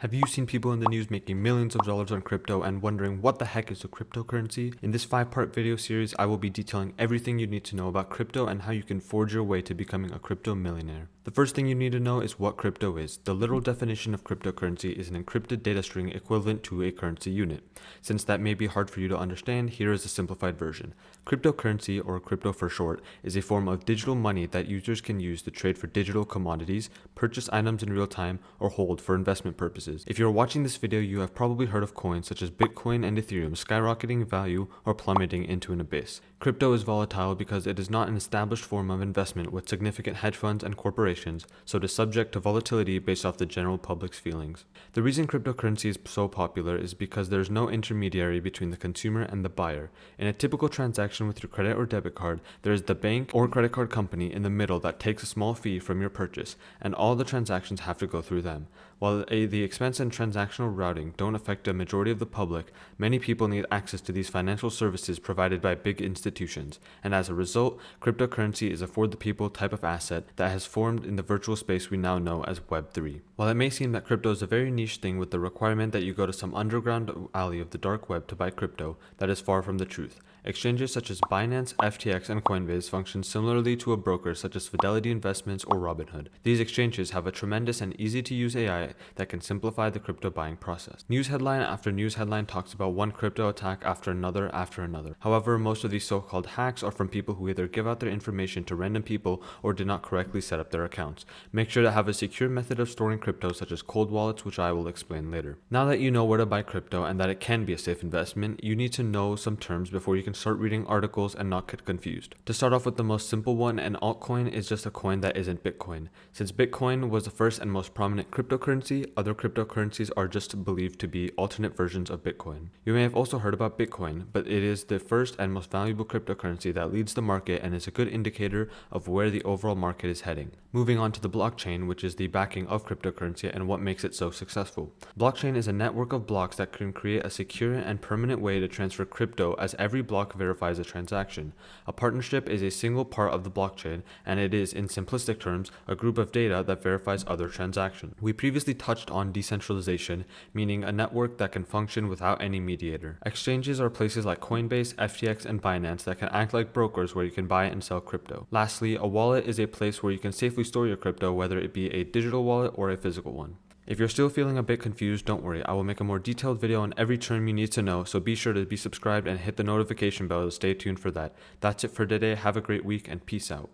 Have you seen people in the news making millions of dollars on crypto and wondering what the heck is a cryptocurrency? In this 5-part video series, I will be detailing everything you need to know about crypto and how you can forge your way to becoming a crypto millionaire. The first thing you need to know is what crypto is. The literal definition of cryptocurrency is an encrypted data string equivalent to a currency unit. Since that may be hard for you to understand, here is a simplified version. Cryptocurrency, or crypto for short, is a form of digital money that users can use to trade for digital commodities, purchase items in real time, or hold for investment purposes. If you're watching this video, you have probably heard of coins such as Bitcoin and Ethereum skyrocketing in value or plummeting into an abyss. Crypto is volatile because it is not an established form of investment with significant hedge funds and corporations, so it is subject to volatility based off the general public's feelings. The reason cryptocurrency is so popular is because there is no intermediary between the consumer and the buyer. In a typical transaction with your credit or debit card, there is the bank or credit card company in the middle that takes a small fee from your purchase, and all the transactions have to go through them. While the expense and transactional routing don't affect a majority of the public, many people need access to these financial services provided by big institutions, and as a result, cryptocurrency is a for the people type of asset that has formed in the virtual space we now know as Web3. While it may seem that crypto is a very niche thing with the requirement that you go to some underground alley of the dark web to buy crypto, that is far from the truth. Exchanges such as Binance, FTX, and Coinbase function similarly to a broker such as Fidelity Investments or Robinhood. These exchanges have a tremendous and easy-to-use AI that can simplify the crypto buying process. News headline after news headline talks about one crypto attack after another. However, most of these so-called hacks are from people who either give out their information to random people or did not correctly set up their accounts. Make sure to have a secure method of storing crypto such as cold wallets, which I will explain later. Now that you know where to buy crypto and that it can be a safe investment, you need to know some terms before you can start reading articles and not get confused. To start off with the most simple one, an altcoin is just a coin that isn't Bitcoin. Since Bitcoin was the first and most prominent cryptocurrency, other cryptocurrencies are just believed to be alternate versions of Bitcoin. You may have also heard about Bitcoin, but it is the first and most valuable cryptocurrency that leads the market and is a good indicator of where the overall market is heading. Moving on to the blockchain, which is the backing of cryptocurrency and what makes it so successful. Blockchain is a network of blocks that can create a secure and permanent way to transfer crypto, as every block verifies a transaction. A partnership is a single part of the blockchain, and it is, in simplistic terms, a group of data that verifies other transactions. We previously touched on decentralization, meaning a network that can function without any mediator. Exchanges are places like Coinbase, FTX, and Binance that can act like brokers where you can buy and sell crypto. Lastly, a wallet is a place where you can safely store your crypto, whether it be a digital wallet or a physical one. If you're still feeling a bit confused, don't worry, I will make a more detailed video on every term you need to know, so be sure to be subscribed and hit the notification bell to stay tuned for that. That's it for today, have a great week, and peace out.